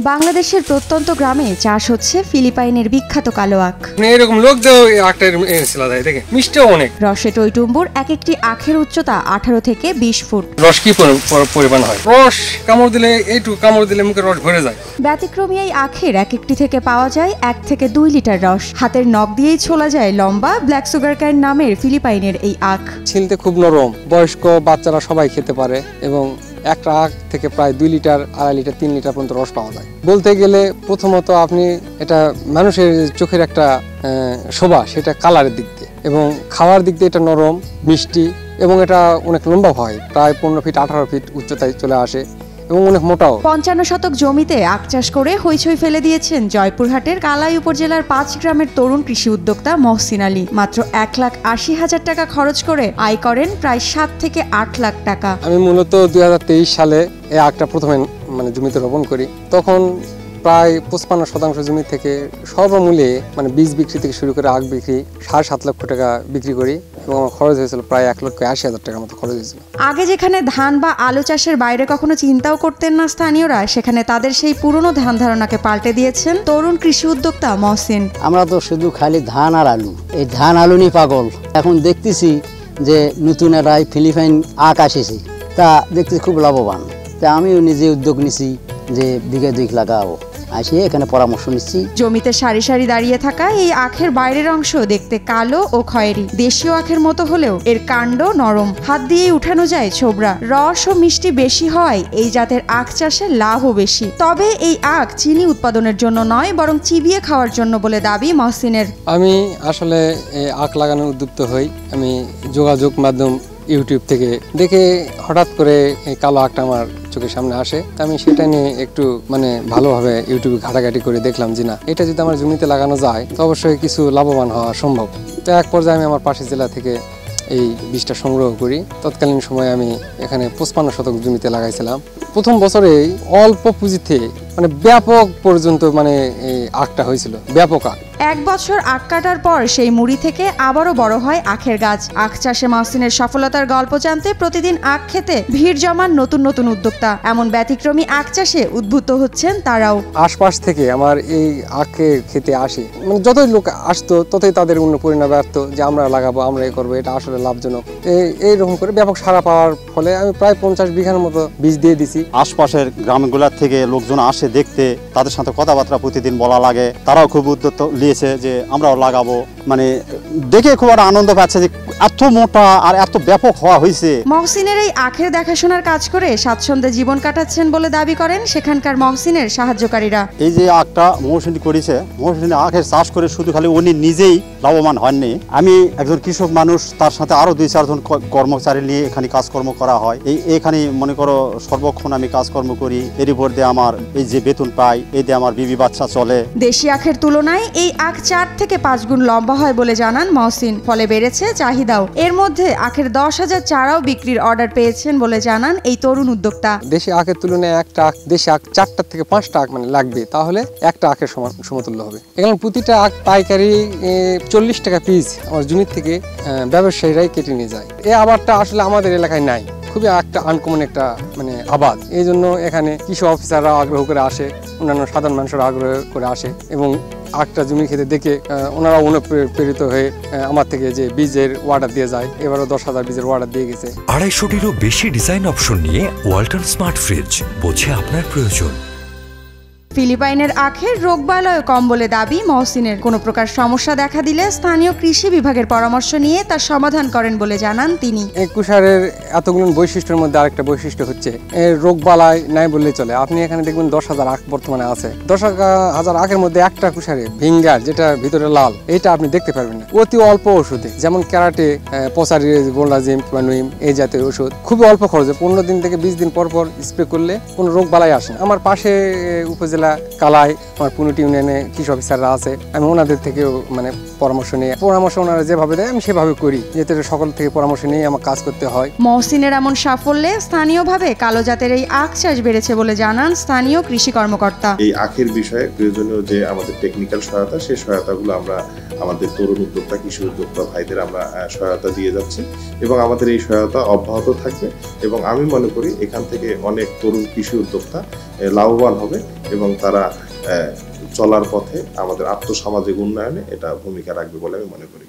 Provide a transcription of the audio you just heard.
বাংলাদেশের প্রত্যন্ত গ্রামে চাষ হচ্ছে ফিলিপাইনের বিখ্যাত কালো আখ। এরকম লোক দেও আখটা এনেছিল দেখে মিষ্টিও অনেক। রসে টইটুম্বুর এক একটি আখের উচ্চতা 18 থেকে 20 ফুট। রস কি পরিমাণ হয়? রস কামড় দিলে এইটুকু কামড় দিলে মুখে রস ভরে যায়। ব্যতিক্রমী এই আখের এক একটি থেকে পাওয়া যায় 1 থেকে 2 লিটার রস। হাতের নখ দিয়েই ছোলা যায় লম্বা ব্ল্যাক সুগার ক্যান নামের ফিলিপাইনের এই আখ। ছিলতে খুব নরম, বয়স্ক বাচ্চারা সবাই খেতে পারে এবং একটা আখ থেকে প্রায় 2 লিটার, 2.5 লিটার, 3 লিটার পর্যন্ত রস পাওয়া যায়। বলতে গেলে প্রথমত আপনি এটা মানুষের চোখের একটা শোভা, সেটা কালারের দিক দিয়ে এবং খাওয়ার দিক দিয়ে এটা নরম, মিষ্টি এবং এটা অনেক লম্বা হয়, প্রায় 15 ফিট 18 ফিট উচ্চতায় চলে আসে এবং অনেক মোটাও। 55 শতক জমিতে আখ চাষ করে হইচই ফেলে দিয়েছেন জয়পুরহাটের কালাই উপজেলার 5 গ্রামের তরুণ কৃষি উদ্যোক্তা মহসিন আলী। মাত্র 1,80,000 টাকা খরচ করে আয় করেন প্রায় 7 থেকে 8 লাখ টাকা। আমি মূলত 2023 সালে এই আখটা প্রথমে জমিতে রোপণ করি। তখন প্রায় 55% জমি থেকে সর্বমূল্যে বীজ বিক্রি থেকে শুরু করে আখ বিক্রি 7.5 লক্ষ টাকা বিক্রি করি এবং আমার খরচ হয়েছিল প্রায় 1,80,000 টাকার মতো খরচ হয়েছিল। আগে যেখানে ধান বা আলু চাষের বাইরে কখনো চিন্তাও করতেন না স্থানীয়রা, সেখানে তাদের সেই পুরনো ধ্যান ধারণাকে পাল্টে দিয়েছেন তরুণ কৃষি উদ্যোক্তা মহসিন। আমরা তো শুধু খালি ধান আর আলু, এই ধান আলু নিয়ে পাগল। এখন দেখতেছি যে নতুন এরাই ফিলিপাইন আখ আসেছে, তা দেখতেছি খুব লাভবান। তা আমিও নিজে উদ্যোগ নিছি যে বিঘা 2 লাগাবো, আসি এখানে পরামর্শ নিচ্ছি। জমিতে সারি সারি দাঁড়িয়ে থাকা এই আখের বাইরের অংশ দেখতে কালো ও খয়েরি। দেশীয় আখের মতো হলেও এর কাণ্ড নরম, হাত দিয়ে উঠানো যায় ছোবড়া। রস ও মিষ্টি বেশি হয় এই জাতের আখ চাষে লাভও বেশি। তবে এই আখ চিনি উৎপাদনের জন্য নয়, বরং চিবিয়ে খাওয়ার জন্য বলে দাবি মহসিনের। আমি আসলে আখ লাগানোর উদ্যুক্ত হই। আমি যোগাযোগ মাধ্যম ইউটিউব থেকে দেখে হঠাৎ করে এই কালো আখটা আমার চোখের সামনে আসে। আমি সেটা নিয়ে একটু ভালোভাবে ইউটিউবে ঘাটাঘাটি করে দেখলাম যে না, এটা যদি আমার জমিতে লাগানো যায় তো অবশ্যই কিছু লাভবান হওয়া সম্ভব। তো এক পর্যায়ে আমি আমার পাশের জেলা থেকে এই বীজটা সংগ্রহ করি। তৎকালীন সময়ে আমি এখানে 55 শতক জমিতে লাগাইছিলাম। প্রথম বছরেই অল্প পুঁজিতে ব্যাপক পর্যন্ত এই আখটা হয়েছিল, ব্যাপক আখ। 1 বছর আখ কাটার পর সেই মুড়ি থেকে আবারও বড় হয় আখের গাছ। আখ চাষে মহসিনের সফলতার গল্প জানতে প্রতিদিন আখ খেতে ভিড় জমান নতুন নতুন উদ্যোক্তা। এমন ব্যতিক্রমী আখ চাষে উদ্বুদ্ধ হচ্ছেন তারাও। আশপাশ থেকে আমার এই আখের খেতে আসে, যতই লোক আসতো ততই তাদের পরিণাম ব্যর্থ যে আমরা লাগাবো, আমরা এই করবো, এটা আসলে লাভজনক। এইরকম করে ব্যাপক সাড়া পাওয়ার ফলে আমি প্রায় 50 বিঘার মতো বীজ দিয়ে দিছি। আশপাশের গ্রামগুলোর থেকে লোকজন আসে দেখতে, তাদের সাথে কথাবার্তা প্রতিদিন বলা লাগে। তারাও খুব উদ্যোগ নিয়েছে যে আমরাও লাগাবো। দেখে খুব একটা আনন্দ পাচ্ছে যে এত মোটা আর এত ব্যাপক হওয়া হয়েছে। মহসিনের এই আখের দেখাশোনার কাজ করে স্বাচ্ছন্দ্যে জীবন কাটাচ্ছেন বলে দাবি করেন সেখানকার মহসিনের সাহায্যকারীরা। এই যে আখটা মহসিন করেছে, মহসিন আখের চাষ করে শুধু খালি উনি নিজেই লাভবান হননি। আমি একজন কৃষক মানুষ, তার সাথে আরো 2-4 জন কর্মচারী নিয়ে এখানে কাজকর্ম করা হয়। এখানে মনে করো সর্বক্ষণ আমি কাজকর্ম করি। এর উপর দিয়ে আমার এই যে বেতন পাই, এই দিয়ে আমার বিবি বাচ্চা চলে। দেশি আখের তুলনায় এই আখ 4 থেকে 5 গুণ লম্বা হয় বলে জানান মহসিন। ফলে বেড়েছে চাহিদাও। এর মধ্যে আখের 10,000 চারাও বিক্রির অর্ডার পেয়েছেন বলে জানান এই তরুণ উদ্যোক্তা। দেশি আখের তুলনায় একটা আখ, দেশি আখ 4টা থেকে 5টা আখ লাগবে, তাহলে একটা আখের সমতুল্য হবে। এখানে প্রতিটা আখ পাইকারি 40 টাকা পিস আমার জমি থেকে ব্যবসায়ীরাই কেটে নিয়ে যায়। এই আবারটা আসলে আমাদের এলাকায় নাই, খুবই একটা আনকমন একটা আবাদ। এই জন্য এখানে কৃষি অফিসাররা আগ্রহ করে আসে, অন্যান্য সাধারণ মানুষরা আগ্রহ করে আসে এবং আখটা জমি খেতে দেখে ওনারা অনুপ্রেরিত হয়ে আমার থেকে যে বীজের অর্ডার দিয়ে যায়। এবারও 10,000 বীজের অর্ডার দিয়ে গেছে। 250-টিরও বেশি ডিজাইন অপশন নিয়ে ওয়ালটন স্মার্ট ফ্রিজ, বোঝে আপনার প্রয়োজন। ফিলিপাইনের আখের রোগবালয় কম বলে দাবি মহসিনের। কোনো প্রকার সমস্যা দেখা দিলে স্থানীয় কৃষি বিভাগের পরামর্শ নিয়ে তার সমাধান করেন বলে জানান তিনি। এই কুষারের এতগুলো বৈশিষ্ট্যের মধ্যে আরেকটা বৈশিষ্ট্য হচ্ছে এর রোগবালাই নাই বললেই চলে। আপনি এখানে দেখবেন 10,000 আখ বর্তমানে আছে। 10,000 আখের মধ্যে একটা কুষারে ভিঙ্গার, যেটা ভিতরে লাল, এটা আপনি দেখতে পারবেন না। অতি অল্প ওষুধে, যেমন ক্যারাটে, পসারি, গোল্ডাজিম কিংবা নুইম, এই জাতীয় ওষুধ খুবই অল্প খরচে 15 দিন থেকে 20 দিন পর পর স্প্রে করলে কোনো রোগ বালাই আসে না। আমার পাশে উপজেলা কালাই আমার পুনটি ইউনিয়নে কৃষি অফিসাররা আছে, আমি ওনাদের থেকেও পরামর্শ নিয়ে ওনারা যেভাবে দেয় আমি সেভাবে করি, যেতে সকল থেকে পরামর্শ নিয়ে আমার কাজ করতে হয়। মহসিনের এমন সাফল্যে স্থানীয়ভাবে কালো জাতের এই আখ চাষ বেড়েছে বলে জানান স্থানীয় কৃষি কর্মকর্তা। এই আখের বিষয়ে প্রয়োজনীয় যে আমাদের টেকনিক্যাল সহায়তা, সেই সহায়তাগুলো আমরা আমাদের তরুণ উদ্যোক্তা, কৃষি উদ্যোক্তা ভাইদের আমরা সহায়তা দিয়ে যাচ্ছি এবং আমাদের এই সহায়তা অব্যাহত থাকবে। এবং আমি মনে করি এখান থেকে অনেক তরুণ কৃষি উদ্যোক্তা লাভবান হবে এবং তারা চলার পথে আমাদের আর্থসামাজিক উন্নয়নে এটা ভূমিকা রাখবে বলে আমি মনে করি।